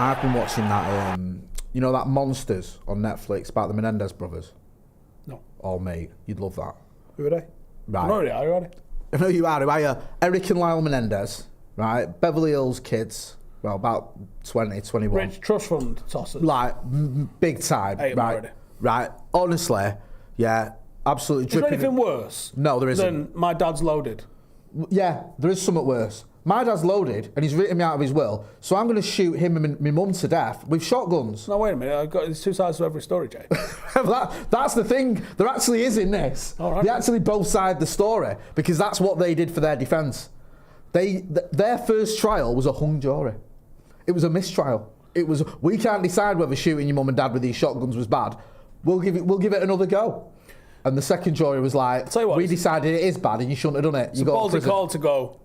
I've been watching that, you know, that Monsters on Netflix about the Menendez brothers. No. Oh, mate, you'd love that. Who are they? Right. No, they are. Who are they? I know you are. Who are you? Eric and Lyle Menendez, right? Beverly Hills kids. Well, about 20, 21. Rich trust fund tossers. Like, big time, Hate 'em right? already. Right. Honestly, yeah, absolutely Is there dripping. anything worse? No, there isn't. Than My Dad's Loaded. Yeah, there is something worse. My dad's loaded, and he's written me out of his will, so I'm going to shoot him and my mum to death with shotguns. No, wait a minute. There's two sides to every story, Jay. That's the thing. There actually is in this. All right. They actually both side the story, because that's what they did for their defence. Their first trial was a hung jury. It was a mistrial. It was, we can't decide whether shooting your mum and dad with these shotguns was bad. We'll give it another go. And the second jury was like, we decided it is bad and you shouldn't have done it. It's a ballsy call to go.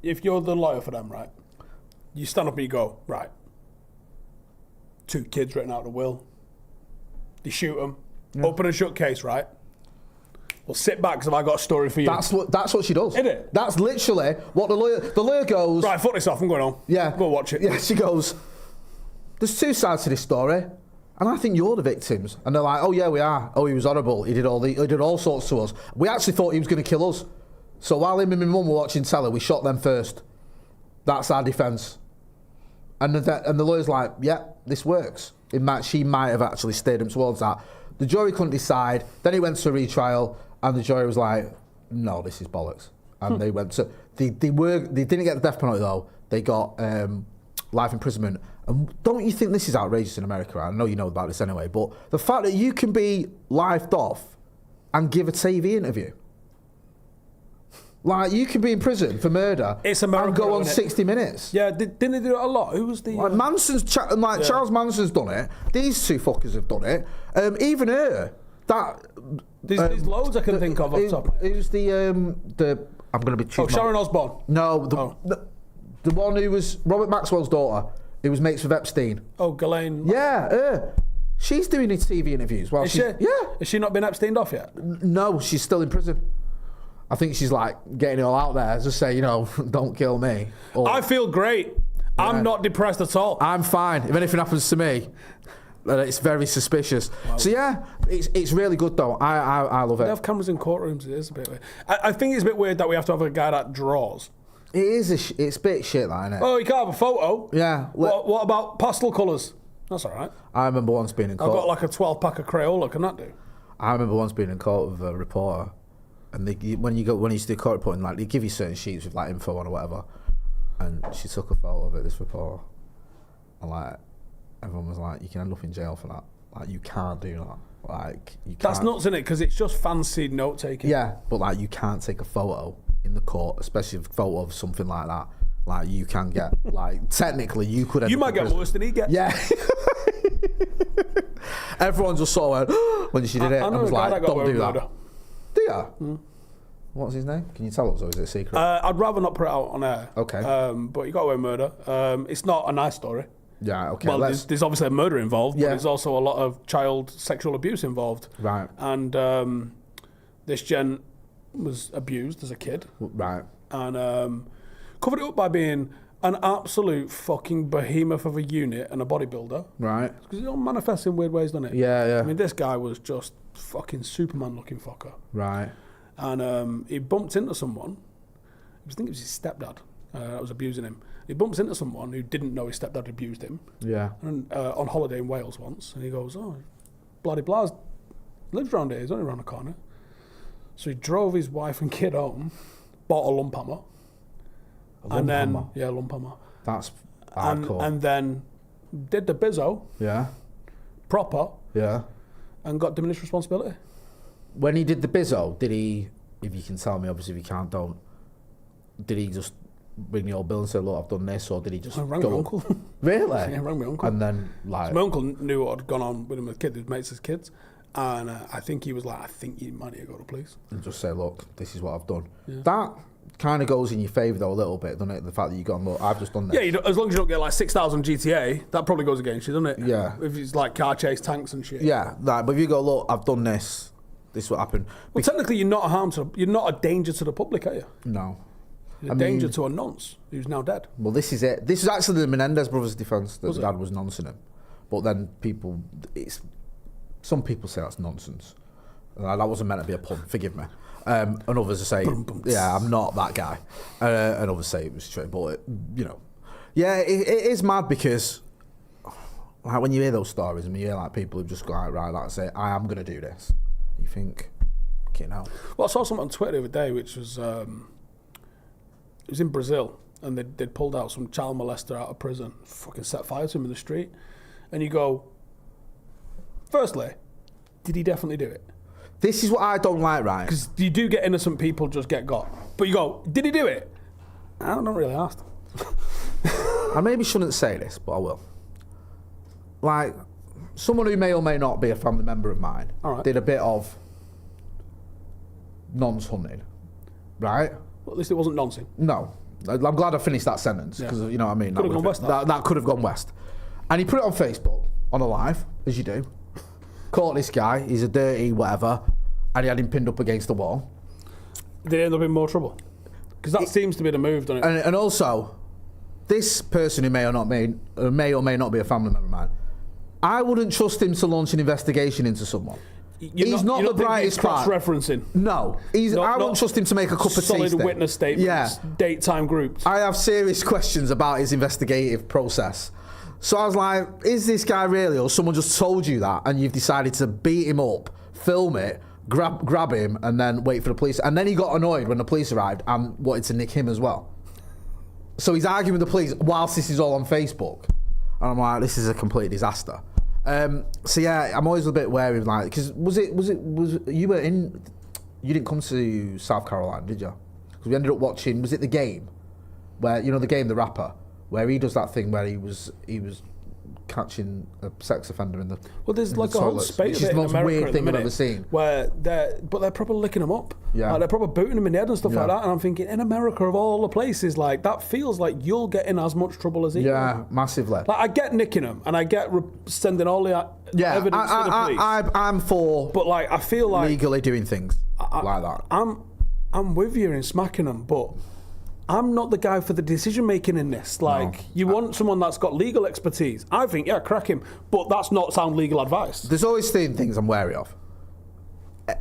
If you're the lawyer for them, right, you stand up and you go, right, 2 kids written out of the will. You shoot them. Yeah. Open and shut case, right? Well, sit back because I've got a story for you. That's what she does. Isn't it? That's literally what the lawyer goes. Right, fuck this off. I'm going home. Yeah. Go watch it. Yeah, she goes, there's 2 sides to this story, and I think you're the victims. And they're like, oh yeah, we are. Oh, he was horrible. He did all sorts to us. We actually thought he was going to kill us. So while him and my mum were watching telly, we shot them first. That's our defence. And the lawyer's like, yeah, this works. She might have actually steered him towards that. The jury couldn't decide. Then it went to a retrial, and the jury was like, no, this is bollocks. And they went to... They didn't get the death penalty, though. They got life imprisonment. And don't you think this is outrageous in America? I know you know about this anyway, but the fact that you can be lifed off and give a TV interview... Like, you can be in prison for murder and go on 60 Minutes. Yeah, didn't they do it a lot? Who was the... Like, Charles Manson's done it. These 2 fuckers have done it. Even her. There's loads I can think of off the top. Who's the... I'm going to be... Sharon Osbourne. No, the one who was Robert Maxwell's daughter, who was mates with Epstein. Oh, Ghislaine. Yeah, her. She's doing his TV interviews. Is she? Yeah. Has she not been Epsteined off yet? No, she's still in prison. I think she's like getting it all out there. Just say, don't kill me. I feel great. Yeah. I'm not depressed at all. I'm fine. If anything happens to me, it's very suspicious. Wow. So yeah, it's really good though. I love it. They have cameras in courtrooms. It is a bit weird. I think it's a bit weird that we have to have a guy that draws. It is. It's a bit shit, that, isn't it? Oh, you can't have a photo. Yeah. What about pastel colours? That's all right. I remember once being in court. I've got like a 12-pack of Crayola. Can that do? I remember once being in court with a reporter. And when you used to do court reporting, like, they give you certain sheets with like info on or whatever. And she took a photo of it, this reporter. And like, everyone was like, you can end up in jail for that. Like, you can't do that. Like, you can't. That's nuts, isn't it? Because it's just fancy note taking. Yeah, but like, you can't take a photo in the court, especially a photo of something like that. Like, you can get, like, technically, you could end You up might in get prison. worse than he gets. Yeah. Everyone just sort of went, when she did it, I was like, don't do that. Do you? Mm. What's his name? Can you tell us, or is it a secret? I'd rather not put it out on air. Okay. But you got away with murder. It's not a nice story. Yeah, okay. Well, there's obviously a murder involved, yeah. but there's also a lot of child sexual abuse involved. Right. And this gent was abused as a kid. Right. And covered it up by being an absolute fucking behemoth of a unit and a bodybuilder. Right. Because it all manifests in weird ways, doesn't it? Yeah, yeah. I mean, this guy was just fucking Superman looking fucker. Right. And he bumped into someone. I think it was his stepdad that was abusing him. He bumps into someone who didn't know his stepdad abused him. Yeah. And on holiday in Wales once, and he goes, "Oh, bloody Blas lives around here. He's only around the corner." So he drove his wife and kid home, bought a lump hammer, lump hammer. That's hardcore. And then did the bizzo. Yeah. Proper. Yeah. And got diminished responsibility. When he did the bizzo, did he? If you can tell me, obviously, if you can't, don't. Did he just ring the old bill and say, "Look, I've done this," or did he just? I rang my uncle. Really? Yeah, I rang my uncle. And then, like, so my uncle knew what had gone on with him as kid, his mates as kids, and I think he was like, "I think you might need to go to police." And just say, "Look, this is what I've done." Yeah. That kind of goes in your favour though a little bit, doesn't it? The fact that you've gone, "Look, I've just done this." Yeah, as long as you don't get like 6,000 GTA, that probably goes against you, doesn't it? Yeah. If it's like car chase tanks and shit. Yeah, but if you go, "Look, I've done this. This is what happened." Well, technically, you're not a danger to the public, are you? No. He's a danger to a nonce who's now dead. Well, this is it. This is actually the Menendez brothers' defence that Was the dad was noncing him. But then some people say that's nonsense. That wasn't meant to be a pun, forgive me. And others say, yeah, I'm not that guy. And others say it was true. But, yeah, it is mad because, like, when you hear those stories and you hear, like, people who just go out, right, like, say, I am going to do this. You think, okay, now. Well, I saw something on Twitter the other day, which was, it was in Brazil, and they'd pulled out some child molester out of prison, fucking set fire to him in the street. And you go, firstly, did he definitely do it? This is what I don't like, right? Because you do get innocent people just get got. But you go, did he do it? I don't really ask. I maybe shouldn't say this, but I will. Like, someone who may or may not be a family member of mine did a bit of nonce hunting, right? Well, at least it wasn't noncing. No. I'm glad I finished that sentence, because, you know what I mean? Could have gone west. That could have gone west. And he put it on Facebook, on a live, as you do. Caught this guy, he's a dirty whatever, and he had him pinned up against the wall. Did he end up in more trouble? Because that seems to be the move, doesn't it? And also, this person who may or may not be a family member of mine, I wouldn't trust him to launch an investigation into someone. He's not the brightest part. Cross-referencing. No, I wouldn't trust him to make a cup of tea. Solid witness statements. Date time groups. I have serious questions about his investigative process. So I was like, is this guy really, or someone just told you that and you've decided to beat him up, film it, grab him, and then wait for the police? And then he got annoyed when the police arrived and wanted to nick him as well. So he's arguing with the police whilst this is all on Facebook. And I'm like, this is a complete disaster. So yeah, I'm always a bit wary of, like, because you didn't come to South Carolina, did you? Because we ended up watching, was it The Game? Where, The Game, the rapper, where he does that thing where he was catching a sex offender in the there's like a whole space which is the most weird thing I've ever seen. Where they're probably licking him up. Yeah. Like they're probably booting him in the head and stuff like that. And I'm thinking, in America of all the places, like that feels like you'll get in as much trouble as he. Yeah, massively. Like I get nicking him and I get sending all the evidence to the police. I'm for. But like I feel like legally doing things like that. I'm with you in smacking him, but I'm not the guy for the decision making in this. Like, you want someone that's got legal expertise. I think, crack him, but that's not sound legal advice. There's always three things I'm wary of.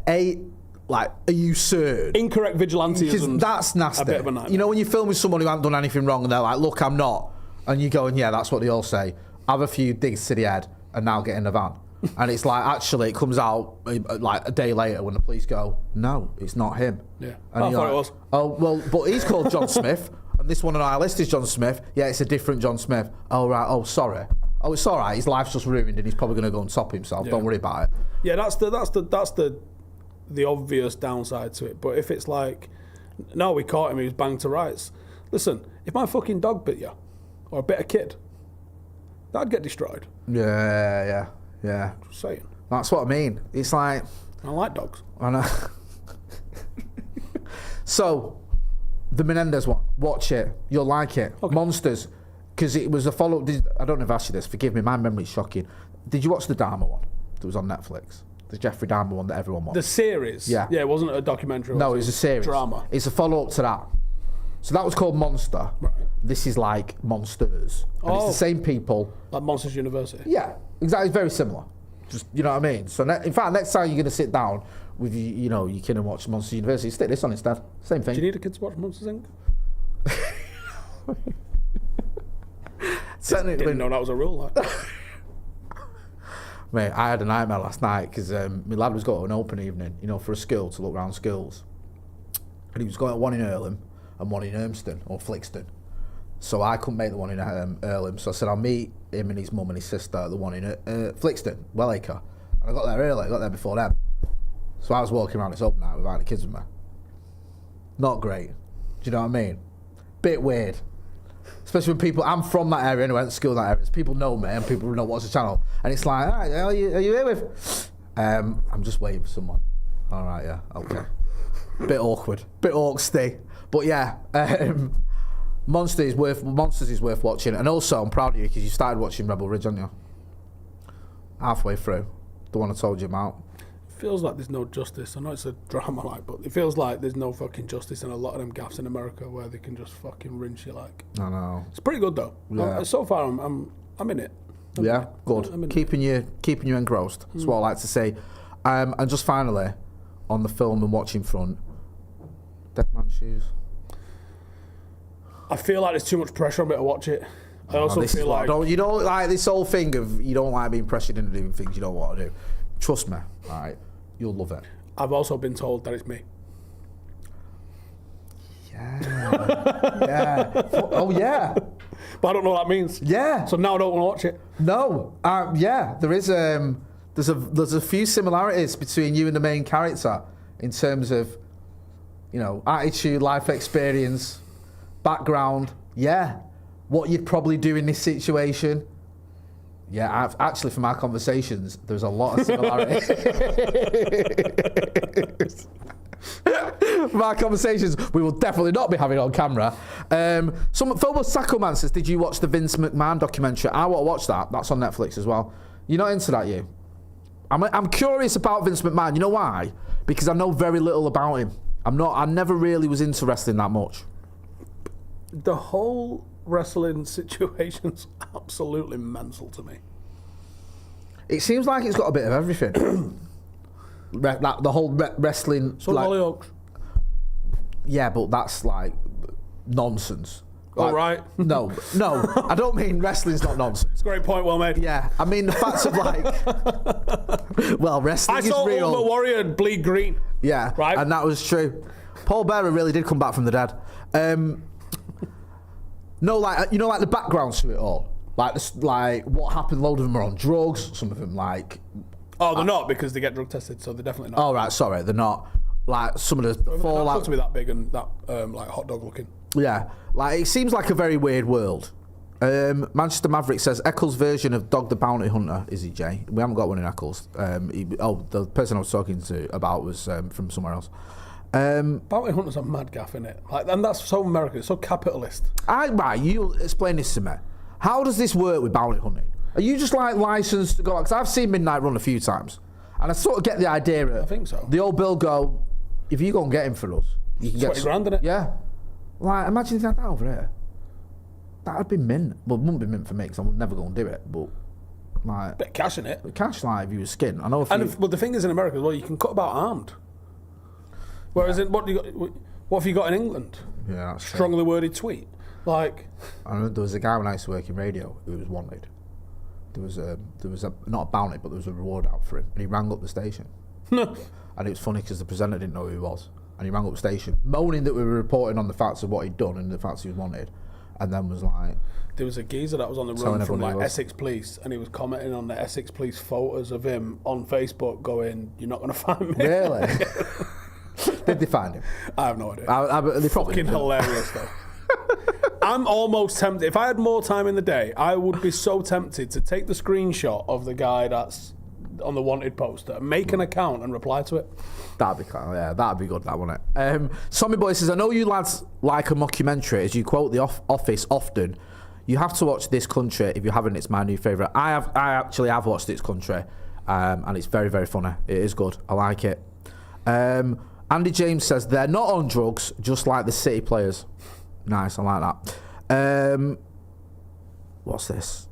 Are you certain? Incorrect vigilantism. That's nasty. A bit of a nightmare. When you're filming someone who hasn't done anything wrong and they're like, look, I'm not. And you're going, yeah, that's what they all say. Have a few digs to the head and now get in the van. And it's like, actually, it comes out like a day later when the police go, no, it's not him. Yeah, and I thought it was. Oh, well, but he's called John Smith, and this one on our list is John Smith. Yeah, it's a different John Smith. Oh, right, oh, sorry. Oh, it's all right, his life's just ruined and he's probably going to go and top himself. Don't worry about it. Yeah, that's the obvious downside to it. But if it's like, no, we caught him, he was banged to rights. Listen, if my fucking dog bit you, or a bit a kid, that'd get destroyed. Yeah. Just saying. That's what I mean. It's like... I like dogs. I know. So, the Menendez one. Watch it. You'll like it. Okay. Monsters. Because it was a follow-up... I don't know if I asked you this. Forgive me, my memory's shocking. Did you watch the Dahmer one that was on Netflix? The Jeffrey Dahmer one that everyone watched? The series? Yeah. Yeah, it wasn't a documentary. No, it was a series. Drama. It's a follow-up to that. So that was called Monster. Right. This is like Monsters. And it's the same people. Like Monsters University? Yeah, exactly. Very similar. Just, you know what I mean? So, in fact, next time you're going to sit down with, your kid and watch Monsters University, stick this on instead. Same thing. Do you need a kid to watch Monsters, Inc.? Didn't know that was a rule. Like. Mate, I had a nightmare last night because my lad was going to an open evening, for a school to look around schools. And he was going to one in Earlham and one in Urmston or Flixton. So I couldn't make the one in Earlham. So I said I'll meet him and his mum and his sister at the one in Flixton, Wellacre. And I got there early, I got there before them. So I was walking around this open night without the kids with me. Not great. Do you know what I mean? Bit weird. Especially when people, I'm from that area and I went to school in that area. So people know me and people know what's the channel. And it's like, all right, are you here with? I'm just waiting for someone. All right, yeah, okay. Bit awkward, bit awksty. But yeah, Monsters is worth watching. And also, I'm proud of you because you started watching Rebel Ridge, haven't you? Halfway through. The one I told you about. feels like there's no justice. I know it's a drama, like, but it feels like there's no fucking justice in a lot of them gaffs in America where they can just fucking rinse you. Like, I know. It's pretty good though. Yeah. So far, I'm in it. Yeah, good. Keeping you engrossed. That's what I like to say. And just finally, on the film and watching front, Dead Man's Shoes. I feel like there's too much pressure on me to watch it. I also feel like you don't like this whole thing of you don't like being pressured into doing things you don't want to do. Trust me, right? You'll love it. I've also been told that it's me. Yeah. Yeah. Oh yeah. But I don't know what that means. Yeah. So now I don't want to watch it. No. Yeah. There's a few similarities between you and the main character in terms of, attitude, life experience, background. Yeah. What you'd probably do in this situation. Yeah, actually, from our conversations, there's a lot of similarities. From our conversations, we will definitely not be having on camera. Phobos Saccoman says, did you watch the Vince McMahon documentary? I want to watch that. That's on Netflix as well. You're not into that, you? I'm curious about Vince McMahon. You know why? Because I know very little about him. I never really was into wrestling that much. The whole wrestling situation's absolutely mental to me. It seems like it's got a bit of everything. The whole wrestling. So Hollyoaks. Yeah, but that's like nonsense. All right. No, I don't mean wrestling's not nonsense. Great point, well made. Yeah, I mean the facts of like, well, wrestling is real. I saw Ultimate Warrior bleed green. Yeah, right, and that was true. Paul Bearer really did come back from the dead. No, like like the backgrounds to it all, like what happened. Load of them are on drugs. Some of them like. Oh, they're not because they get drug tested, so they're definitely not. Oh right, sorry, they're not. Like some of the fallout. Not to be that big and that like hot dog looking. Yeah, like it seems like a very weird world. Manchester Maverick says Eccles' version of Dog the Bounty Hunter is he, Jay? We haven't got one in Eccles. The person I was talking to about was from somewhere else. Bounty Hunter's a mad gaff, innit? Like, and that's so American, it's so capitalist. Right, you explain this to me. How does this work with bounty hunting? Are you just like licensed to go? Because I've seen Midnight Run a few times, and I sort of get the idea of. I think so. The old Bill go, if you go and get him for us, you can get 20 grand, innit? Yeah. Like, imagine if they had that over here. That'd be mint. Well, it wouldn't be mint for me because I would never go and do it. But like, bit of cash in it. Cash, like if you were skin. I know. Well, the thing is in America as well, you can cut about armed. Whereas what have you got in England? Yeah, that's strongly worded tweet. Like, I remember there was a guy when I used to work in radio who was wanted. There was not a bounty, but there was a reward out for him, and he rang up the station. And it was funny because the presenter didn't know who he was, and he rang up the station, moaning that we were reporting on the facts of what he'd done and the facts he was wanted, and then was like. There was a geezer that was on the run from like Essex Police, and he was commenting on the Essex Police photos of him on Facebook, going, "You're not going to find me." Really? Did they find him? I have no idea. They probably fucking hilarious though. I'm almost tempted. If I had more time in the day, I would be so tempted to take the screenshot of the guy that's on the wanted poster, make an account and reply to it. That'd be cool. Yeah, that'd be good. That wouldn't it? Sommy Boy says, I know you lads like a mockumentary, as you quote The Office often. You have to watch This Country if you haven't. It's my new favourite. I actually have watched This Country, and it's very, very funny. It is good. I like it. Andy James says they're not on drugs, just like the City players. Nice, I like that. What's this?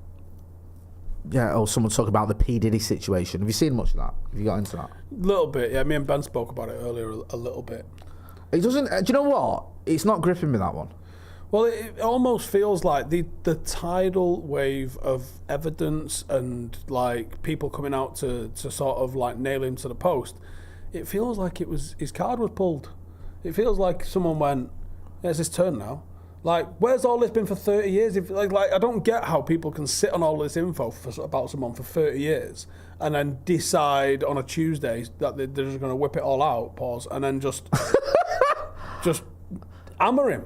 Yeah, someone talking about the P. Diddy situation. Have you seen much of that? Have you got into that? A little bit, yeah. Me and Ben spoke about it earlier a little bit. It doesn't. Do you know what? It's not gripping me, that one. Well, it almost feels like the tidal wave of evidence and like people coming out to sort of like nail him to the post. It feels like it was his card was pulled. It feels like someone went, yeah, it's his turn now. Like, where's all this been for 30 years? Like, I don't get how people can sit on all this info about someone for 30 years and then decide on a Tuesday that they're just going to whip it all out, pause, and then just hammer him.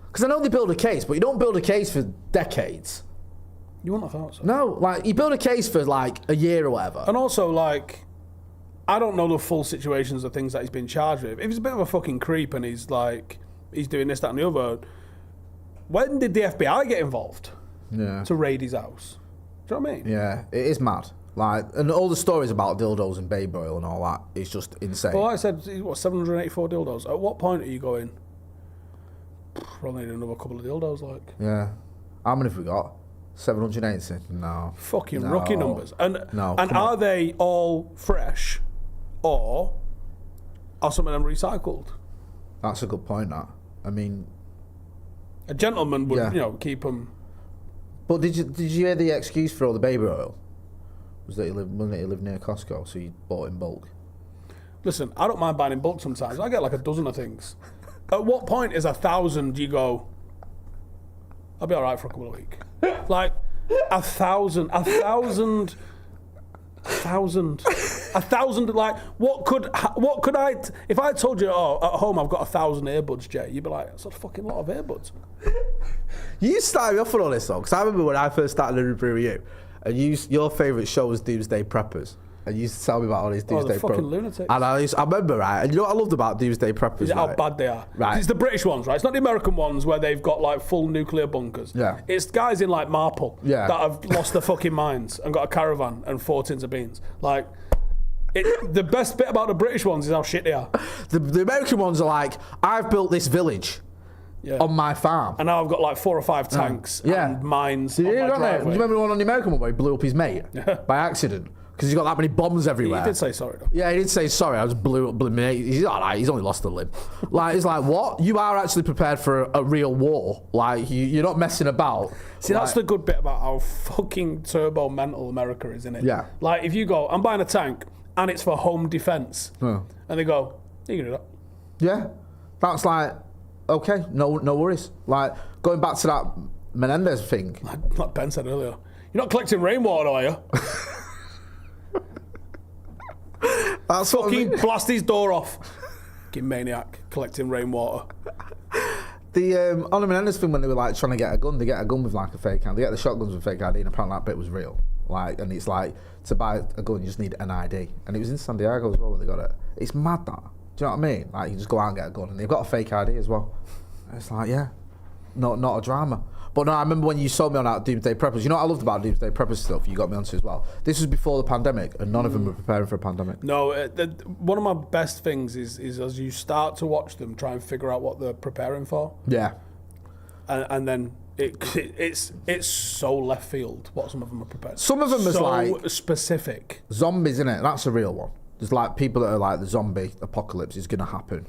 Because I know they build a case, but you don't build a case for decades. You wouldn't have thought so. No, like, you build a case for, like, a year or whatever. And also, like, I don't know the full situations of things that he's been charged with. If he's a bit of a fucking creep and he's like, he's doing this, that, and the other, when did the FBI get involved? Yeah. To raid his house? Do you know what I mean? Yeah, it is mad. Like, and all the stories about dildos and baby oil and all that is just insane. Well, like I said, what, 784 dildos? At what point are you going, probably need another couple of dildos, like? Yeah. How many have we got? 780? No. Fucking rookie numbers. And come are on. they all fresh, or are some of them recycled? That's a good point, that. I mean... A gentleman would, keep them... But did you hear the excuse for all the baby oil? Was that he lived near Costco, so he bought in bulk? Listen, I don't mind buying in bulk sometimes. I get like a dozen of things. At what point is 1,000 you go, I'll be all right for a couple of weeks? Like, 1,000, like, what could I, if I told you, at home I've got 1,000 earbuds, Jay, you'd be like, that's a fucking lot of earbuds. You started me off on all this, though, because I remember when I first started living Brew with you, and your favourite show was Doomsday Preppers. And you used to tell me about all these Doomsday Preppers. Fucking Preppers. lunatics. And I remember, right? And you know what I loved about Doomsday Preppers? Is it how bad they are? Right. It's the British ones, right? It's not the American ones where they've got like full nuclear bunkers. Yeah. It's guys in like Marple that have lost their fucking minds and got a caravan and 4 tins of beans. Like, the best bit about the British ones is how shit they are. The American ones are like, I've built this village on my farm. And now I've got like 4 or 5 tanks and mines on my driveway. Do you remember the one on the American one where he blew up his mate by accident? Because he's got that many bombs everywhere. He did say sorry, though. Yeah, he did say sorry. I just blew up my mate. He's all right. He's only lost a limb. Like, it's like, what? You are actually prepared for a real war. Like, you're not messing about. See, that's the good bit about how fucking turbo mental America is, isn't it? Yeah. Like, if you go, I'm buying a tank and it's for home defence. And they go, you can do that. Yeah. That's like, okay, no worries. Like, going back to that Menendez thing. Like Ben said earlier, you're not collecting rainwater, are you? That's fucking blast his door off. Fucking maniac, collecting rainwater. The on the Menendez thing, when they were like trying to get a gun, they get a gun with like a fake ID. They get the shotguns with fake ID, and apparently that bit was real. Like, and it's like, to buy a gun, you just need an ID. And it was in San Diego as well where they got it. It's mad, that. Do you know what I mean? Like, you just go out and get a gun, and they've got a fake ID as well. And it's like, yeah, not a drama. But no, I remember when you sold me on that Doomsday Preppers. You know what I loved about Doomsday Preppers stuff? You got me onto as well. This was before the pandemic, and none of them were preparing for a pandemic. No, one of my best things is as you start to watch them, try and figure out what they're preparing for. Yeah. And then it's so left field what some of them are prepared. Some of them is like specific. Zombies, isn't it? That's a real one. There's like people that are like, the zombie apocalypse is going to happen.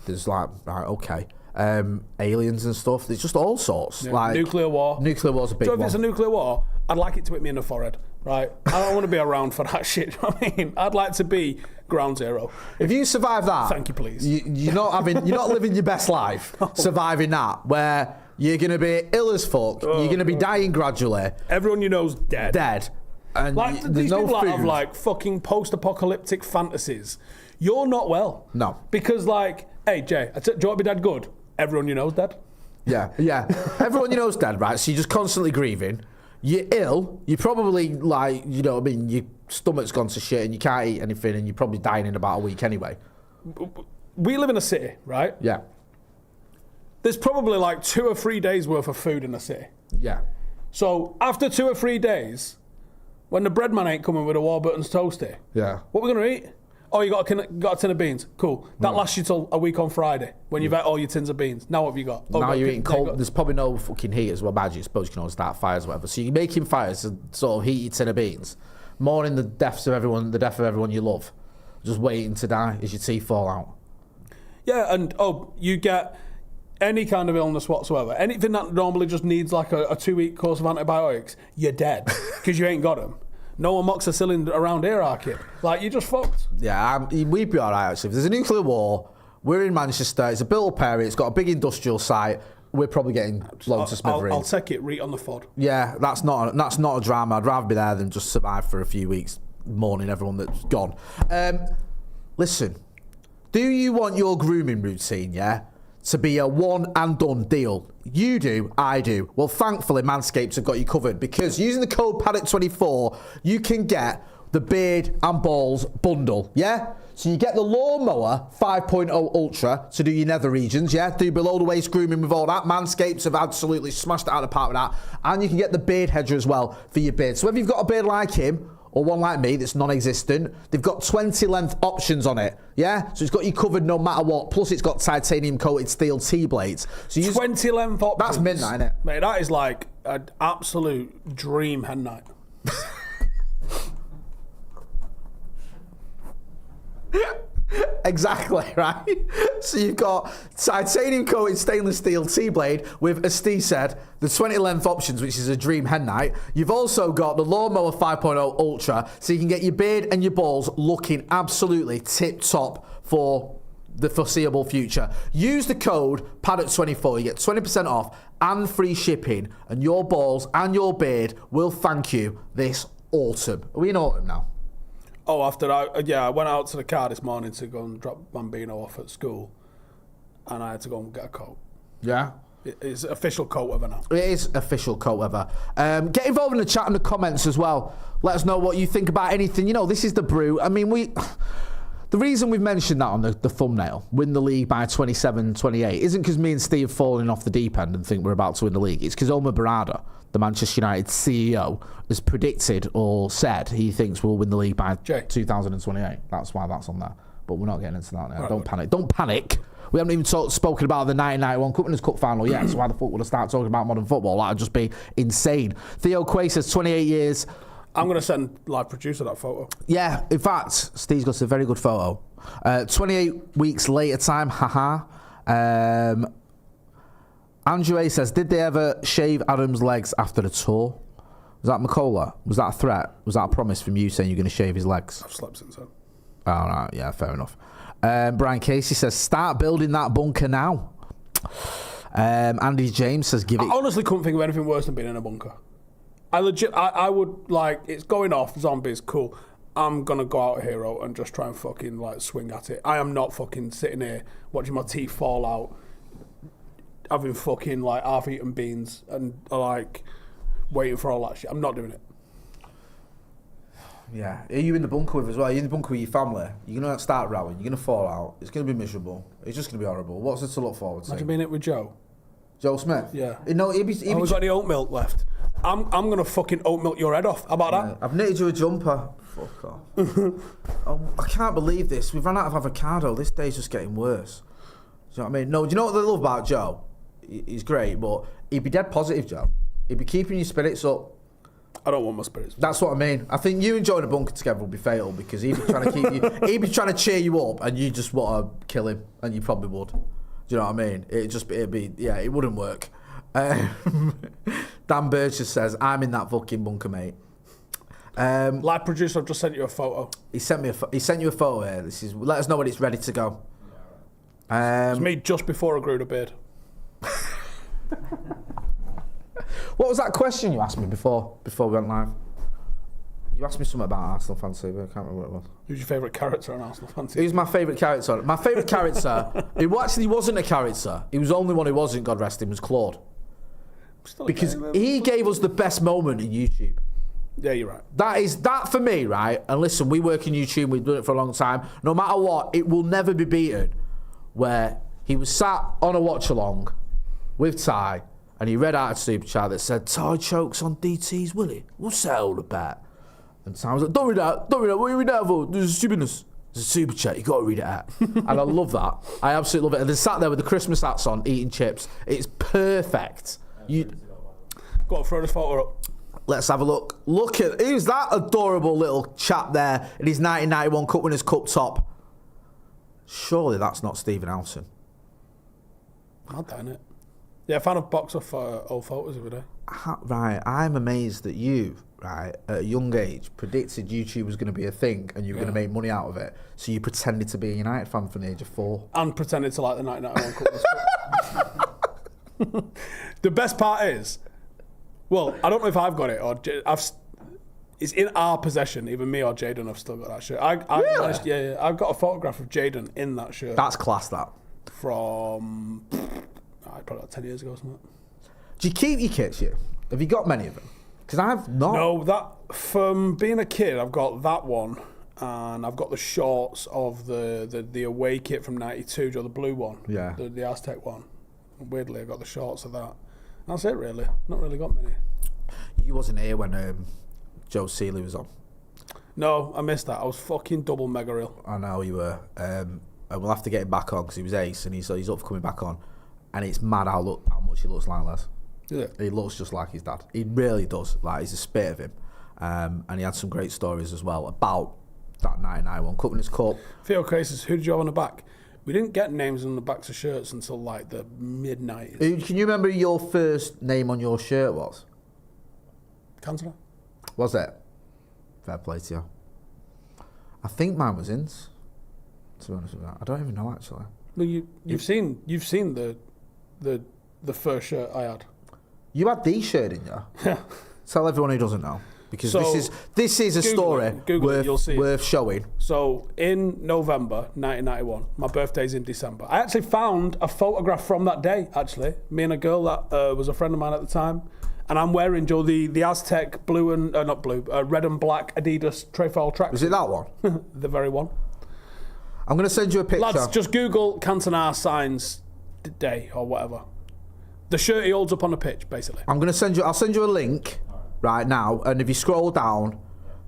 There's like, right, okay. Aliens and stuff. There's just all sorts. Yeah. Like nuclear war. Nuclear war's a big one. If it's a nuclear war, I'd like it to hit me in the forehead, right? I don't want to be around for that shit. You know what I mean? I'd like to be ground zero. If you survive that, thank you, please. You're not living your best life. Surviving that, where you're gonna be ill as fuck. You're gonna be dying gradually. Everyone you know's dead. And like these people that have like fucking post-apocalyptic fantasies. You're not well. No. Because like, hey Jay, do you want to be dead good? Everyone you know's dead. Yeah. Everyone you know's dead, right? So you're just constantly grieving. You're ill. You're probably like, you know what I mean, your stomach's gone to shit and you can't eat anything and you're probably dying in about a week anyway. We live in a city, right? Yeah. There's probably like 2 or 3 days worth of food in the city. Yeah. So after 2 or 3 days, when the bread man ain't coming with a Warburton's toasty, what we going to eat? Oh, you got a tin of beans. Cool. That lasts you till a week on Friday when you've had all your tins of beans. Now what have you got? Now you're eating cold. There's probably no fucking heat as well. Imagine, I suppose you can always start fires or whatever. So you're making fires to sort of heat your tin of beans. Mourning the death of everyone you love. Just waiting to die as your teeth fall out. Yeah, and you get any kind of illness whatsoever. Anything that normally just needs like a 2-week course of antibiotics, you're dead because you ain't got them. No amoxicillin around here, are kid. Like, you're just fucked. Yeah, we'd be all right, actually. If there's a nuclear war, we're in Manchester, it's a built-up area, it's got a big industrial site, we're probably getting blown to smithereens. I'll take it right on the FOD. Yeah, that's not a drama. I'd rather be there than just survive for a few weeks mourning everyone that's gone. Listen, do you want your grooming routine, to be a one and done deal? You do, I do. Well, thankfully, Manscaped have got you covered because using the code Paddock24, you can get the beard and balls bundle, So you get the lawnmower 5.0 Ultra to do your nether regions, do below the waist grooming with all that. Manscaped have absolutely smashed it out of the park with that. And you can get the beard hedger as well for your beard. So whether you've got a beard like him or one like me that's non-existent, they've got 20 length options on it. Yeah, so it's got you covered no matter what. Plus, it's got titanium coated steel T-blades. So 20 length options. That's midnight, innit? Mate, that is like an absolute dream hen night. Exactly, right? So you've got titanium coated stainless steel T-blade with, as Steve said, the 20 length options, which is a dream hen night. You've also got the Lawnmower 5.0 Ultra, so you can get your beard and your balls looking absolutely tip-top for the foreseeable future. Use the code Paddock24, you get 20% off and free shipping, and your balls and your beard will thank you this autumn. Are we in autumn now? Oh, I went out to the car this morning to go and drop Bambino off at school, and I had to go and get a coat. Yeah. It's official coat weather now. It is official coat weather. Get involved in the chat and the comments as well. Let us know what you think about anything. You know, this is the Brew. I mean, the reason we've mentioned that on the thumbnail, win the league by 27-28, isn't because me and Steve have fallen off the deep end and think we're about to win the league. It's because Omar Berrada, the Manchester United CEO, has predicted or said he thinks we'll win the league by 2028. That's why that's on there. But we're not getting into that now. Right, Don't panic. Don't panic. We haven't even spoken about the 1991 Cup Winners' Cup final yet, so why the fuck would I start talking about modern football? That would just be insane. Theo Quay says 28 years. I'm going to send live producer that photo. Yeah, in fact, Steve's got a very good photo. 28 weeks later time, haha. Andrew A says, did they ever shave Adam's legs after the tour? Was that McCullough? Was that a threat? Was that a promise from you saying you're going to shave his legs? I've slept since then. Oh, right, yeah, fair enough. Brian Casey says, start building that bunker now. Andy James says, give it... I honestly couldn't think of anything worse than being in a bunker. I would, like, it's going off, zombies, cool. I'm going to go out a hero and just try and fucking, like, swing at it. I am not fucking sitting here watching my teeth fall out, having fucking, like, half-eaten beans and, like, waiting for all that shit. I'm not doing it. Yeah. Are you in the bunker with as well? Are you in the bunker with your family? You're going to start rowing. You're going to fall out. It's going to be miserable. It's just going to be horrible. What's there to look forward to? Imagine being it with Joe. Joe Smith? Yeah. No, he'd be got any oat milk left. I'm going to fucking oat milk your head off. How about that? I've knitted you a jumper. Fuck off. Oh, I can't believe this. We've run out of avocado. This day's just getting worse. Do you know what I mean? No, do you know what they love about Joe? He's great, but he'd be dead positive, Joe. He'd be keeping your spirits up. I don't want my spirits. That's what I mean. I think you and Joe in a bunker together would be fatal because he'd be trying to keep you. He'd be trying to cheer you up, and you just want to kill him, and you probably would. Do you know what I mean? It wouldn't work. Dan Birch just says, "I'm in that fucking bunker, mate." Live producer, I've just sent you a photo. He sent you a photo here. Let us know when it's ready to go. It's me just before I grew the beard. What was that question you asked me before we went live? You asked me something about Arsenal Fantasy, but I can't remember what it was. Who's your favourite character on Arsenal Fantasy? Who's my favourite character? My favourite character, who actually wasn't a character, he was the only one who wasn't, God rest him, was Claude. Because he gave us the best moment in YouTube. Yeah, you're right. That for me, right? And listen, we work in YouTube, we've done it for a long time. No matter what, it will never be beaten. Where he was sat on a watch along with Ty, and he read out a super chat that said, Ty chokes on DT's Willie. What's that all about? And Ty was like, don't read that, what are you reading that for? There's a stupidness. There's a super chat, you got to read it out. And I love that. I absolutely love it. And they sat there with the Christmas hats on, eating chips. It's perfect. Go on, throw this photo up. Let's have a look. Look at, who's that adorable little chap there in his 1991 Cup Winners' Cup top? Surely that's not Stephen Howson. Mad, ain't it? Yeah, I found a box of old photos every day. Right, I'm amazed that you, right, at a young age, predicted YouTube was going to be a thing and you were going to make money out of it. So you pretended to be a United fan from the age of 4. And pretended to like the 1991 Cup Winners' Cup. The best part is, well, I don't know if I've got it or it's in our possession. Either me or Jaden have still got that shirt. Really? I've got a photograph of Jaden in that shirt. That's class, that. From probably like 10 years ago or something. Do you keep your kits, you? Have you got many of them? Because I've not. No, that from being a kid, I've got that one, and I've got the shorts of the away kit from '92, the blue one, the Aztec one. Weirdly, I got the shorts of that. That's it, really. Not really got many. You wasn't here when Joe Seeley was on. No, I missed that. I was fucking double mega ill. I know you were. And we'll have to get him back on because he was ace and he's up for coming back on. And it's mad how much he looks like Les. Is it? He looks just like his dad. He really does. Like, he's a spit of him. And he had some great stories as well about that 99 Cup Cup. Theo Cases, who did you have on the back? We didn't get names on the backs of shirts until like the mid-90s. Can you remember your first name on your shirt was? Cantona? Was it? Fair play to you. I think mine was Ince. To be honest with you, I don't even know actually. Well, you've seen the first shirt I had. You had the shirt, didn't you? Yeah. Tell everyone who doesn't know, because So, this is a story you'll see worth showing. So in November 1991, my birthday's in December. I actually found a photograph from that day. Actually, me and a girl that was a friend of mine at the time, and I'm wearing Joe the Aztec blue and not blue, red and black Adidas trefoil tracksuit. Was it that one? The very one. I'm going to send you a picture. Lads, just Google Cantona signs day or whatever. The shirt he holds up on the pitch, basically. I'll send you a link right now, and if you scroll down,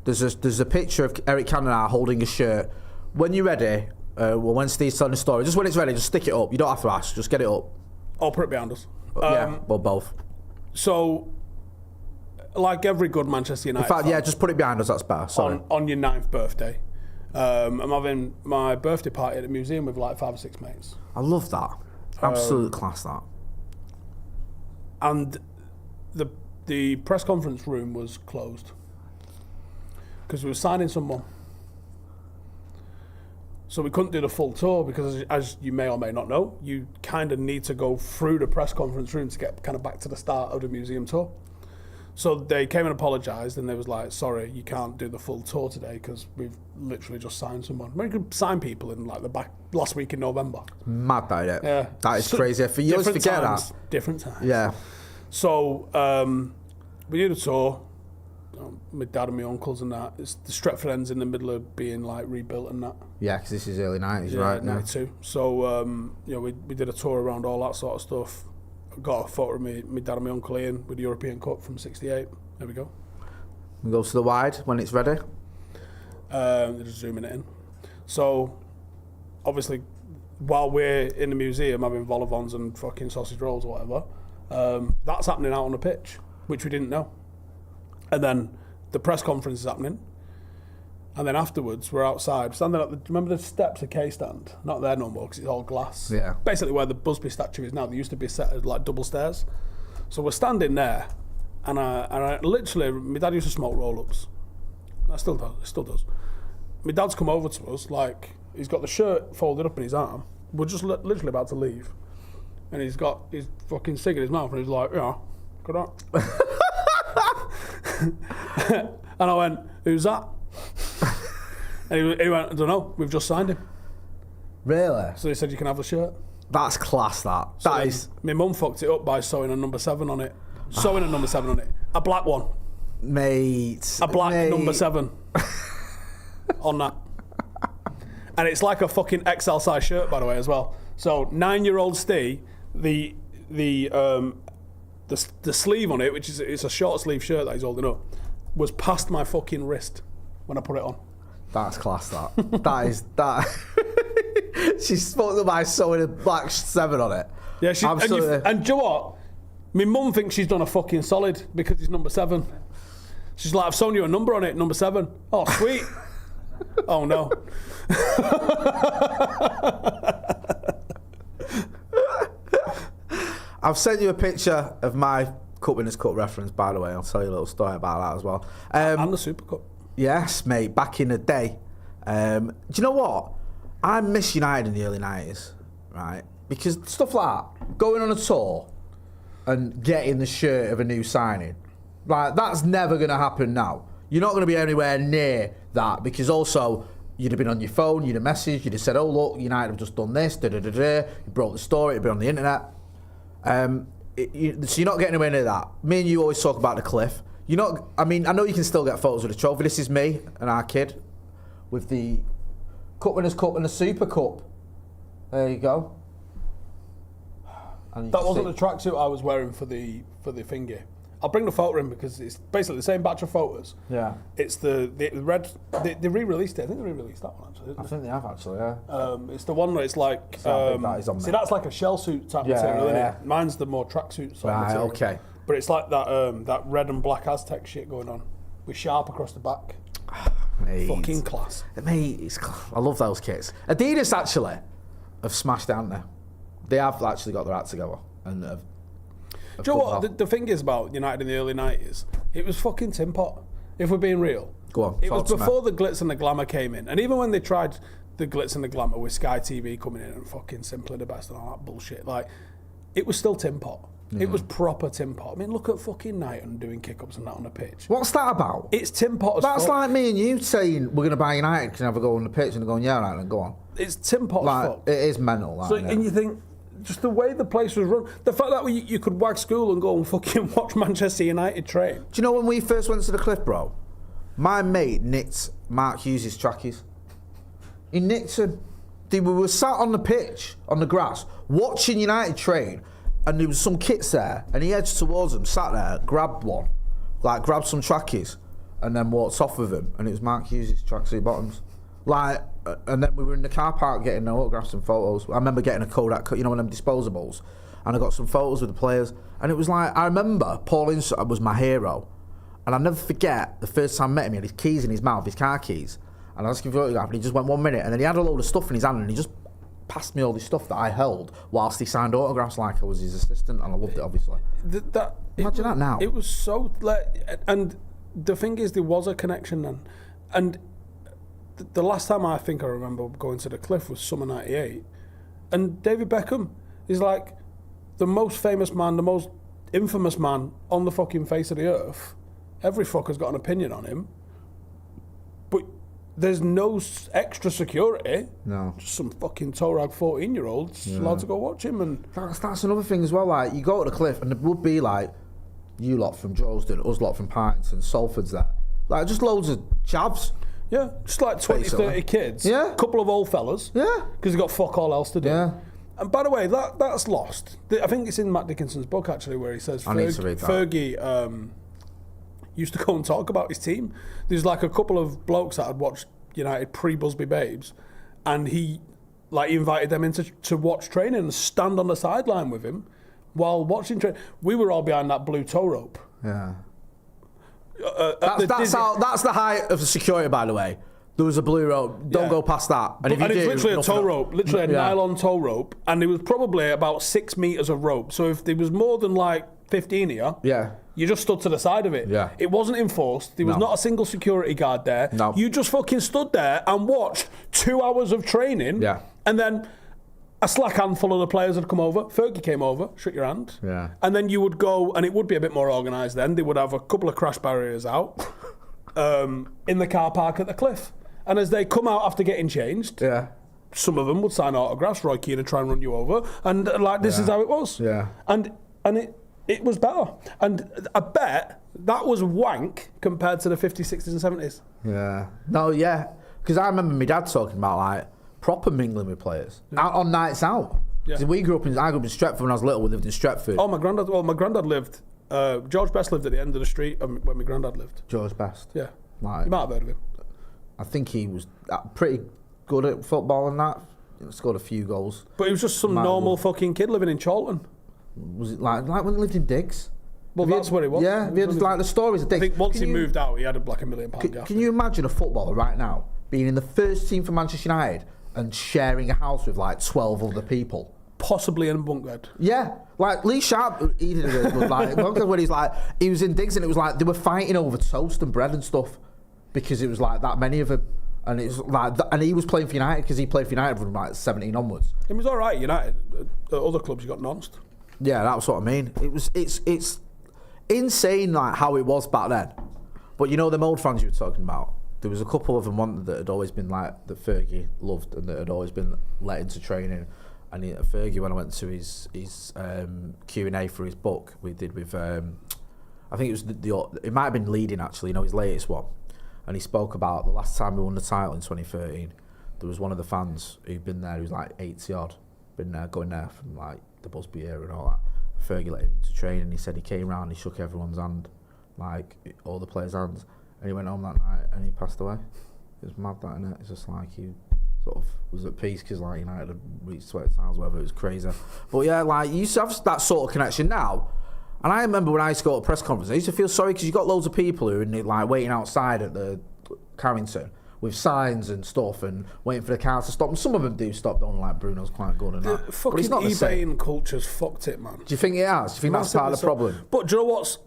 there's a picture of Eric Cantona holding a shirt. When you're ready, when Steve's telling the story, just when it's ready, just stick it up. You don't have to ask, just get it up. Or put it behind us. Yeah, well, both. So, like every good Manchester United In fact, yeah, just put it behind us, that's better. Sorry. On your 9th birthday, I'm having my birthday party at the museum with like 5 or 6 mates. I love that. Absolute class, that. And the press conference room was closed because we were signing someone. So we couldn't do the full tour because, as you may or may not know, you kind of need to go through the press conference room to get kind of back to the start of the museum tour. So they came and apologised, and they was like, sorry, you can't do the full tour today because we've literally just signed someone. I mean, you could sign people in like last week in November. Mad, that, yeah. That is crazy. For you always forget times, that. Different times. Yeah. So we did a tour. My dad and my uncles and that. The Stretford end's in the middle of being like rebuilt and that. Yeah, because this is early 90s, Yeah, right? 92. So we did a tour around all that sort of stuff. I got a photo of my dad and my uncle Ian with the European Cup from '68. There we go. We go to the wide when it's ready. They're just zooming it in. So obviously, while we're in the museum having vol au vents and fucking sausage rolls or whatever, that's happening out on the pitch, which we didn't know. And then the press conference is happening. And then afterwards, we're outside, standing at remember the steps of K-Stand? Not there no more, because it's all glass. Yeah. Basically where the Busby statue is now, there used to be a set of like double stairs. So we're standing there, and I literally, my dad used to smoke roll-ups. It still does. My dad's come over to us, like, he's got the shirt folded up in his arm. We're just literally about to leave. And he's got his fucking cig in his mouth, and he's like, yeah, good on. And I went, who's that? And he went, I don't know, we've just signed him. Really? So they said you can have the shirt. That's class, that. So That is... My mum fucked it up by sewing a number 7 on it. Sewing a number 7 on it. A black one. Mate. A black number 7 on that. And it's like a fucking XL size shirt, by the way, as well. So 9-year-old Steve, the sleeve on it, which is it's a short sleeve shirt that he's holding up, was past my fucking wrist when I put it on. That's class, that. That is... that. She spoke to by sewing a black 7 on it. Yeah, absolutely. And do you know what? My mum thinks she's done a fucking solid because it's number 7. She's like, I've sewn you a number on it, number 7. Oh, sweet. Oh, no. I've sent you a picture of my Cup Winners' Cup reference, by the way. I'll tell you a little story about that as well. And the Super Cup. Yes, mate, back in the day. Do you know what? I miss United in the early 90s, right? Because stuff like that, going on a tour and getting the shirt of a new signing, like, that's never going to happen now. You're not going to be anywhere near that, because also you'd have been on your phone, you'd have messaged, you'd have said, oh, look, United have just done this, you broke the story, it'd be on the internet. So you're not getting anywhere near that. Me and you always talk about the cliff. You're not, I mean, I know you can still get photos of the trophy. This is me and our kid with the Cup Winners' Cup and the Super Cup. There you go. That wasn't the tracksuit I was wearing for the thingy. I'll bring the photo in because it's basically the same batch of photos. Yeah. It's the red. They re-released it. I think they re-released that one actually. I think they have actually. Yeah. It's the one where it's like. That is on See, there. that's like a shell suit type material, isn't it? Mine's the more tracksuit sort of material. Okay. But it's like that red and black Aztec shit going on with sharp across the back. Mate. Fucking class. Mate, I love those kits. Adidas actually have smashed down there. They have actually got their act together. And do you know what? The thing is about United in the early 90s, it was fucking tin pot, if we're being real. Go on. It was before the glitz and the glamour came in. And even when they tried the glitz and the glamour with Sky TV coming in and fucking Simply the Best and all that bullshit, like, it was still tin pot. It was proper tin pot. I mean, look at fucking Knighton doing kick-ups and that on the pitch. What's that about? It's tin pot as That's fuck. like me and you saying we're going to buy United, can you have a go on the pitch? And they're going, yeah, right, then go on. It's tin pot Like, as fuck. it is mental. Like, So, and you think, just the way the place was run, the fact that you could wag school and go and fucking watch Manchester United train. Do you know when we first went to the Cliff, bro? My mate nicked Mark Hughes' trackies. He nicked them. We were sat on the pitch, on the grass, watching United train, and there was some kits there, and he edged towards them, sat there, grabbed one, like grabbed some trackies, and then walked off with him, and it was Mark Hughes' tracksuit bottoms. Like, and then we were in the car park getting autographs and photos. I remember getting a Kodak, you know, one of them disposables, and I got some photos with the players, and it was like, I remember Paul Ince was my hero, and I'll never forget the first time I met him, he had his keys in his mouth, his car keys, and I was asking for an autograph, and he just went 1 minute, and then he had a load of stuff in his hand, and he just passed me all this stuff that I held whilst he signed autographs like I was his assistant, and I loved it, obviously. Imagine that now. It was so, and the thing is, there was a connection then, and the last time I think I remember going to the Cliff was summer '98, and David Beckham is like the most famous man, the most infamous man on the fucking face of the earth. Every fucker's got an opinion on him, but there's no extra security. No. Just some fucking toe-rag 14-year-olds allowed to go watch him. And that's another thing as well, like, you go to the Cliff and there would be like, you lot from Drosden, us lot from Pints and Salford's there. Like, just loads of chavs. yeah, just like 20, Basically. 30 kids. Yeah. A couple of old fellas. Yeah. Because they've got fuck all else to do. Yeah. And by the way, that's lost. I think it's in Matt Dickinson's book, actually, where he says I need to read that. Fergie used to go and talk about his team. There's like a couple of blokes that had watched United pre-Busby Babes, and he invited them in to watch training and stand on the sideline with him while watching training. We were all behind that blue tow rope. Yeah. That's the height of the security, by the way. There was a blue rope. Don't go past that. And It's literally a tow rope, literally a nylon tow rope, and there was probably about 6 meters of rope. So if there was more than 15 of you, you just stood to the side of it. Yeah. It wasn't enforced. There was not a single security guard there. No. You just fucking stood there and watched 2 hours of training. Yeah. And then a slack handful of the players had come over. Fergie came over, shook your hand. Yeah. And then you would go, and it would be a bit more organised then. They would have a couple of crash barriers out in the car park at the Cliff. And as they come out after getting changed, some of them would sign autographs. Roy Keane would try and run you over. And this is how it was. Yeah. And it was better. And I bet that was wank compared to the 50s, 60s and 70s. Yeah. No, yeah. Because I remember my dad talking about proper mingling with players out on nights out. Yeah. I grew up in Stretford when I was little. We lived in Stretford. Oh, my granddad lived. George Best lived at the end of the street when my granddad lived. George Best. Yeah. You might have heard of him. I think he was pretty good at football and that. He scored a few goals. But he was just some normal fucking kid living in Charlton. Was it like when he lived in Diggs? Well, that's where he was. Yeah, we had the stories of Diggs. I think once he moved out, he had £1 million gaff. Can you imagine a footballer right now being in the first team for Manchester United and sharing a house with 12 other people? Possibly in a bunk bed. Yeah, Lee Sharp, he did it when he was in Diggs and it was they were fighting over toast and bread and stuff because it was that many of them. And it's and he was playing for United because he played for United from 17 onwards. It was all right, United. At other clubs, you got nonced. Yeah, that's what I mean. It's insane how it was back then. But you know them old fans you were talking about? There was a couple of them that had always been that Fergie loved and that had always been let into training. And Fergie, when I went to his Q&A for his book, we did with I think it was it might have been Leading actually, his latest one. And he spoke about the last time we won the title in 2013. There was one of the fans who'd been there, who was 80 odd, been there, going there from the Busby era and all that. Fergie let him to train, and he said he came round, he shook everyone's hand, like all the players' hands, and he went home that night and he passed away. It was mad, that, innit? It's just like he sort of was at peace because like United had reached 20 times, whatever. It was crazy. But yeah, like you used to have that sort of connection now. And I remember when I used to go to press conferences, I used to feel sorry because you got loads of people who are like waiting outside at the Carrington with signs and stuff and waiting for the cars to stop. And some of them do stop, don't like Bruno's quite good and that. Fucking but it's not the same. eBay culture's fucked it, man. Do you think it has? Do you think that's part of the problem? But do you know what's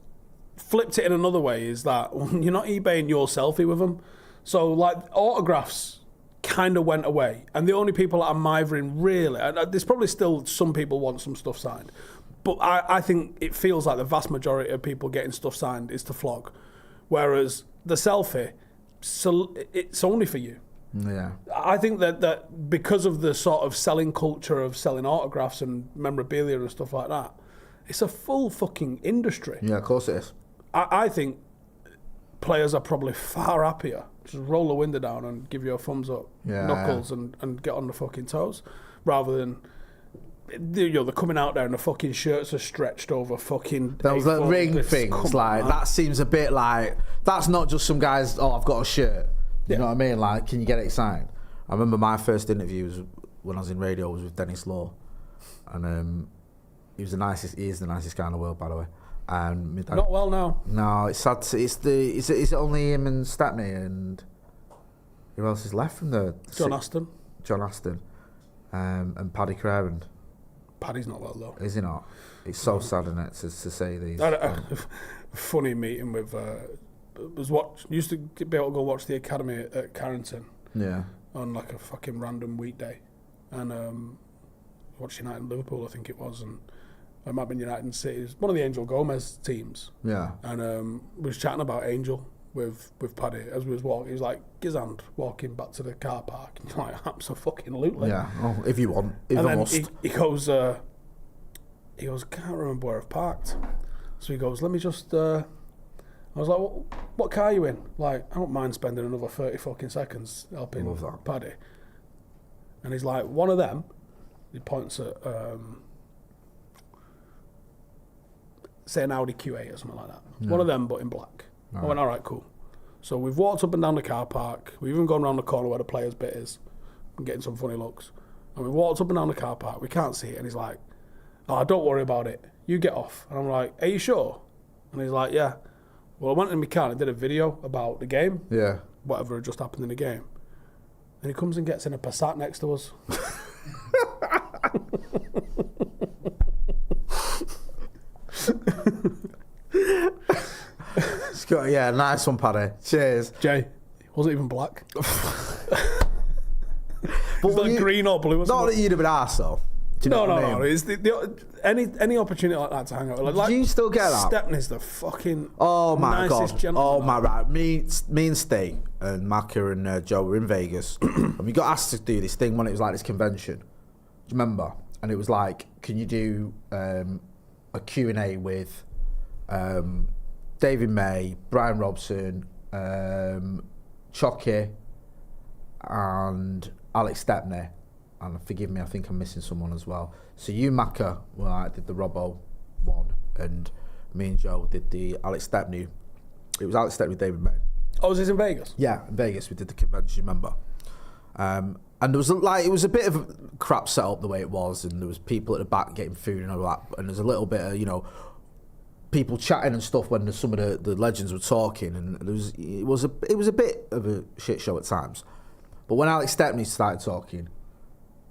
flipped it in another way is that you're not eBaying your selfie with them. So like autographs kind of went away, and the only people that are mithering really, and there's probably still some people want some stuff signed, but I think it feels like the vast majority of people getting stuff signed is to flog, whereas the selfie, so it's only for you. Yeah. I think that because of the sort of selling culture of selling autographs and memorabilia and stuff like that, it's a full fucking industry. Yeah, of course it is. I think players are probably far happier. Just roll the window down and give you a thumbs up, knuckles, and get on the fucking toes, rather than they're coming out there and the fucking shirts are stretched over fucking. Those like ring things, like that seems a bit like that's not just some guys. Oh, I've got a shirt. You know what I mean? Like, can you get it signed? I remember my first interview was when I was in radio was with Dennis Law, and he was the nicest. He is the nicest guy in the world, by the way. And my dad, not well now. No, it's sad. It's only him and Stepney, and who else is left from the John Aston, and Paddy Craven. Paddy's not well though. Is he not? It's so sad, isn't it, to say these. Funny meeting with used to be able to go watch the academy at Carrington. Yeah. On like a fucking random weekday, and watched United and Liverpool, I think it was, and. It might have been United and City. It was one of the Angel Gomez teams. Yeah. And we was chatting about Angel with Paddy as we was walking. He was like, Gizand, walking back to the car park. And you're like, absolutely. Yeah. Oh, if you want. If and I then must. he goes, can't remember where I've parked. So he goes, let me just... I was like, what car are you in? Like, I don't mind spending another 30 fucking seconds helping Paddy. And he's like, one of them, he points at... say an Audi Q8 or something like that. Yeah. One of them, but in black. I went, all right, cool. So we've walked up and down the car park. We've even gone around the corner where the players' bit is and getting some funny looks. And we walked up and down the car park. We can't see it. And he's like, oh, don't worry about it. You get off. And I'm like, are you sure? And he's like, yeah. Well, I went in my car and did a video about the game. Yeah. Whatever had just happened in the game. And he comes and gets in a Passat next to us. Yeah, nice one, Paddy. Cheers. Jay, it wasn't even black. But like green or blue or something. Not that you'd have been arsed, though. No. It's any opportunity like that to hang out. Like, do you still get that? Stepney's the fucking nicest gentleman. Oh my right. Me and Ste and Macca and Joe were in Vegas, and we got asked to do this thing when it was like this convention. Do you remember? And it was like, can you do a Q&A with David May, Brian Robson, Chocky, and Alex Stepney, and forgive me, I think I'm missing someone as well. So you, Macca, did the Robbo one, and me and Joe did the Alex Stepney. It was Alex Stepney, David May. Oh, was this in Vegas? Yeah, in Vegas we did the convention, remember? And there was it was a bit of a crap setup the way it was, and there was people at the back getting food and all that, and there's a little bit of, people chatting and stuff when some of the legends were talking, and it was a bit of a shit show at times. But when Alex Stepney started talking,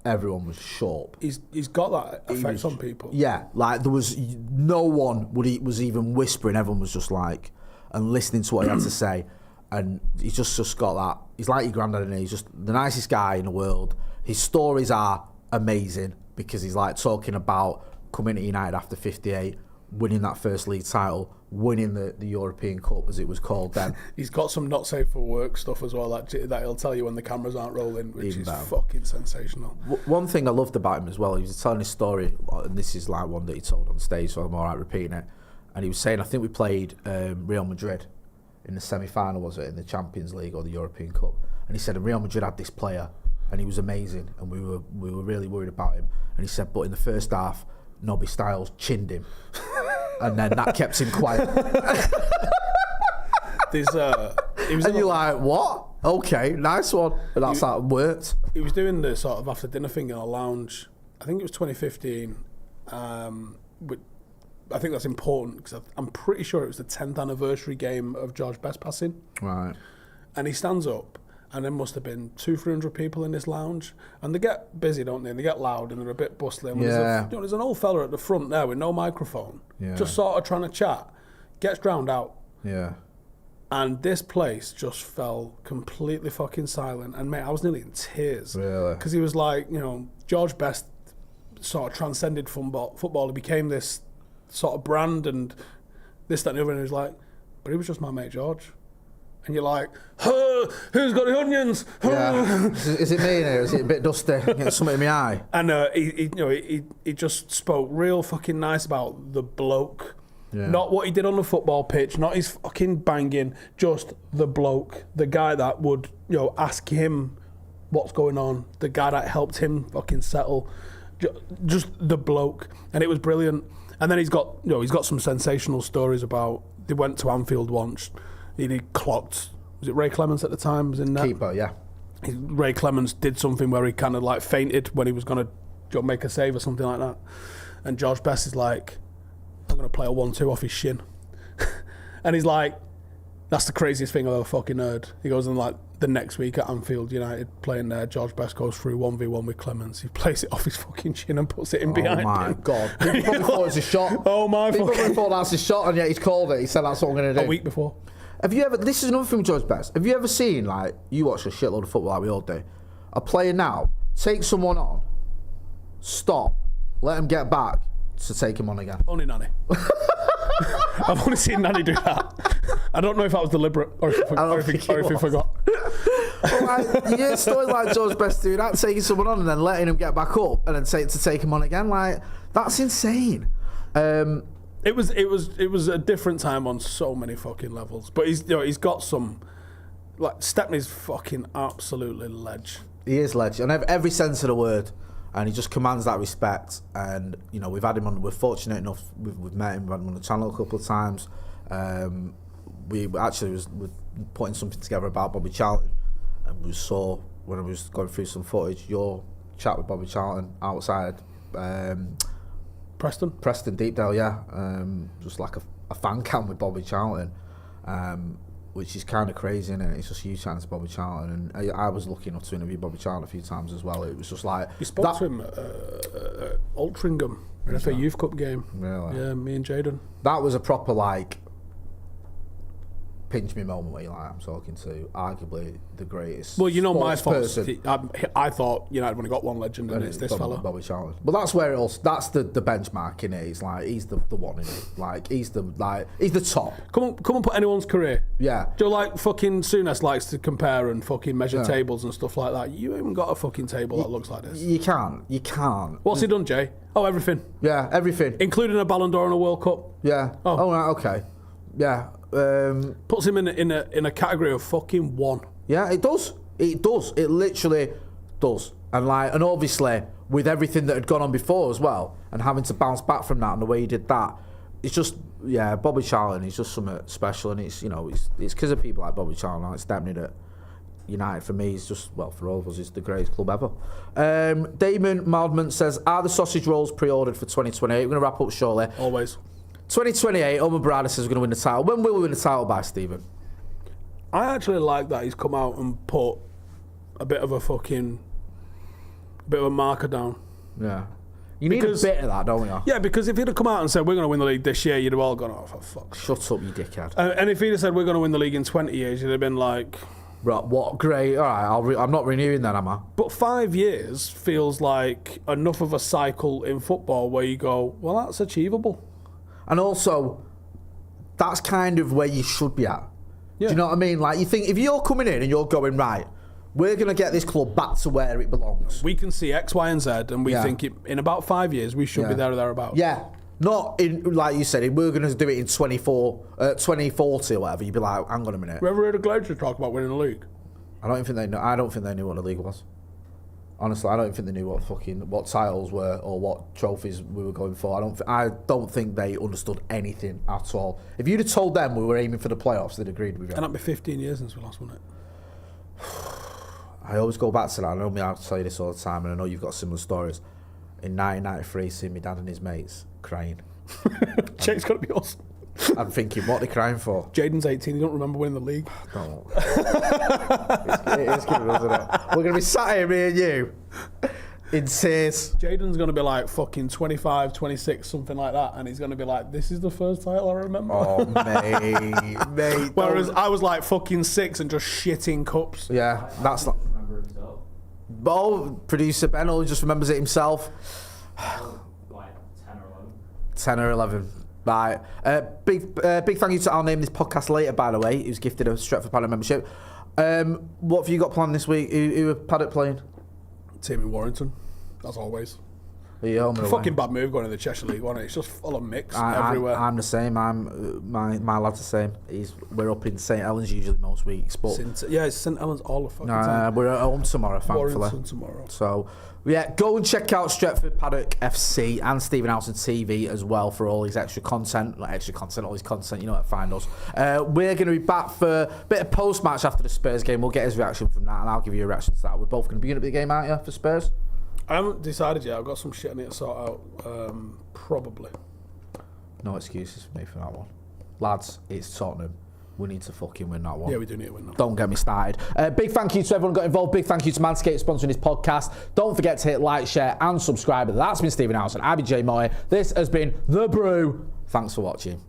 everyone was sharp. He's got that effect on people. Yeah, like there was no one was even whispering. Everyone was just like and listening to what he had to say, and he's just got that. He's like your granddad, and he's just the nicest guy in the world. His stories are amazing because he's like talking about coming to United after 58. Winning that first league title, winning the European Cup as it was called then. He's got some not safe for work stuff as well that he'll tell you when the cameras aren't rolling, which Even is better. fucking sensational. One thing I loved about him as well, he was telling his story, and this is like one that he told on stage, so I'm alright repeating it. And he was saying, I think we played Real Madrid in the semi-final, was it, in the Champions League or the European Cup? And he said, Real Madrid had this player, and he was amazing, and we were really worried about him. And he said, but in the first half, Nobby Styles chinned him. And then that kept him quiet. And you're like, what? Okay, nice one. And that's how it worked. He was doing the sort of after dinner thing in a lounge. I think it was 2015. I think that's important because I'm pretty sure it was the 10th anniversary game of George Best passing. Right. And he stands up, and there must have been 200-300 people in this lounge, and they get busy, don't they? And they get loud, and they're a bit bustling. Yeah. There's an old fella at the front there with no microphone, just sort of trying to chat, gets drowned out. Yeah. And this place just fell completely fucking silent. And mate, I was nearly in tears. Really? Because he was like, George Best sort of transcended football. He became this sort of brand and this, that, and the other. And he was like, but he was just my mate George. And you're like, who's got the onions? Yeah. Is it me in here? Is it a bit dusty? Get something in my eye. And he just spoke real fucking nice about the bloke. Yeah. Not what he did on the football pitch, not his fucking banging, just the bloke, the guy that would, ask him what's going on, the guy that helped him fucking settle, just the bloke, and it was brilliant. And then he's got some sensational stories about, they went to Anfield once, he clocked, was it Ray Clemence at the time was in net? Keeper, yeah. Ray Clemence did something where he kind of like fainted when he was going to make a save or something like that, and George Best is like, I'm going to play a 1-2 off his shin. And he's like, that's the craziest thing I've ever fucking heard. He goes, and like the next week at Anfield United playing there, George Best goes through 1v1 with Clemence. He plays it off his fucking shin and puts it in behind him. Oh my God. People probably thought it was a shot. Oh my People fucking... probably thought that's a shot, and yet he's called it. He said that's what I'm going to do. A week before. Have you ever, this is another thing with George Best, have you ever seen, like, you watch a shitload of football like we all do, a player now take someone on, stop, let him get back to take him on again? Only Nanny. I've only seen Nanny do that. I don't know if that was deliberate or if he forgot. Well, like, yeah, stories like George Best doing that, taking someone on and then letting him get back up and then take him on again, like, that's insane. It was a different time on so many fucking levels. But he's got some, like, Stepney's fucking absolutely ledge. He is ledge, and every sense of the word. And he just commands that respect. And we've had him on. We're fortunate enough. We've met him. We've had him on the channel a couple of times. We actually we're putting something together about Bobby Charlton, and we saw when I was going through some footage your chat with Bobby Charlton outside. Preston Deepdale, yeah. Just like a fan cam with Bobby Charlton. Which is kind of crazy, isn't it? It's just you chatting to Bobby Charlton, and I was lucky enough to interview Bobby Charlton a few times as well. It was just like... You spoke to him at Altrincham, in a Youth Cup game. Really? Yeah, me and Jaden. That was a proper, like, pinch me moment where you're like, I'm talking to arguably the greatest. Well, my fault. I thought United only got one legend, and it's this fella. Bobby Charlton. Well, that's where that's the benchmark, innit? It's like he's the one, innit? Like he's the top. Come on, put anyone's career. Yeah. Do you like fucking Souness likes to compare and fucking measure tables and stuff like that? You haven't got a fucking table that looks like this. You can't. What's he done, Jay? Oh, everything. Yeah, everything. Including a Ballon d'Or and a World Cup. Yeah. Oh right, okay. Yeah. Puts him in a category of fucking one. Yeah, it does. It literally does. And obviously with everything that had gone on before as well, and having to bounce back from that and the way he did that, it's just Bobby Charlton. He's just something special, and it's because of people like Bobby Charlton, like Stepney, that United for me is just, well, for all of us, is the greatest club ever. Damon Maldman says, are the sausage rolls pre-ordered for 2028? We're going to wrap up shortly. Always. 2028, Omar Berrada says we're going to win the title. When will we win the title by, Stephen? I actually like that he's come out and put a bit of a marker down. Yeah. You need a bit of that, don't you? Yeah, because if he'd have come out and said we're going to win the league this year, you'd have all gone, oh, for fuck's sake. Shut up, you dickhead. And if he'd have said we're going to win the league in 20 years, you'd have been like... Right, what? Great. All right, I'm not renewing then, am I? But 5 years feels like enough of a cycle in football where you go, well, that's achievable. And also, that's kind of where you should be at. Yeah. Do you know what I mean? Like, you think, if you're coming in and you're going, right, we're going to get this club back to where it belongs. We can see X, Y, and Z, and we think in about 5 years, we should be there or thereabouts. Yeah. Not in, like you said, we're going to do it in 2040 or whatever. You'd be like, hang on a minute. Have you ever heard of Glazers talk about winning the league? I don't think they knew what the league was. Honestly, I don't think they knew what titles were or what trophies we were going for. I don't think they understood anything at all. If you'd have told them we were aiming for the playoffs, they'd agreed with you. And that'd be 15 years since we last won it. I always go back to that. I know me, I tell you this all the time, and I know you've got similar stories. In 1993, seeing my dad and his mates crying. Jake's got to be awesome. I'm thinking, what are they crying for? Jaden's 18, he don't remember winning the league. No. It is good, isn't it? We're going to be sat here, me and you, in tears. Jaden's going to be like fucking 25, 26, something like that, and he's going to be like, this is the first title I remember. Oh, mate. Whereas I was like fucking 6 and just shitting cups. Yeah, that's not... Remember himself. Oh, producer Ben only just remembers it himself. Like 10 or 11. 10 or 11. Right. Big thank you to, I'll name this podcast later, by the way, who's gifted a Stretford Paddock membership. What have you got planned this week? Who are Paddock playing? Team in Warrington, as always. Are you home and away? Fucking bad move going to the Cheshire League, wasn't it? It's just full of mix everywhere. I'm the same. My lad's the same. We're up in St Helens usually most weeks, but it's St Helens all the fucking time. we're at home tomorrow, thankfully. Warrington tomorrow. So yeah, go and check out Stretford Paddock FC and Ste Howson TV as well for all his extra content. Not extra content, all his content. You know where to find us. We're going to be back for a bit of post match after the Spurs game. We'll get his reaction from that, and I'll give you a reaction to that. We're both going to be at the game, aren't you, for Spurs? I haven't decided yet. I've got some shit I need to sort out. Probably. No excuses for me for that one. Lads, it's Tottenham. We need to fucking win that one. Yeah, we do need to win that. Don't get me started. Big thank you to everyone who got involved. Big thank you to Manscaped sponsoring this podcast. Don't forget to hit like, share and subscribe. That's been Stephen Howson. I've been Jay Moy. This has been The Brew. Thanks for watching.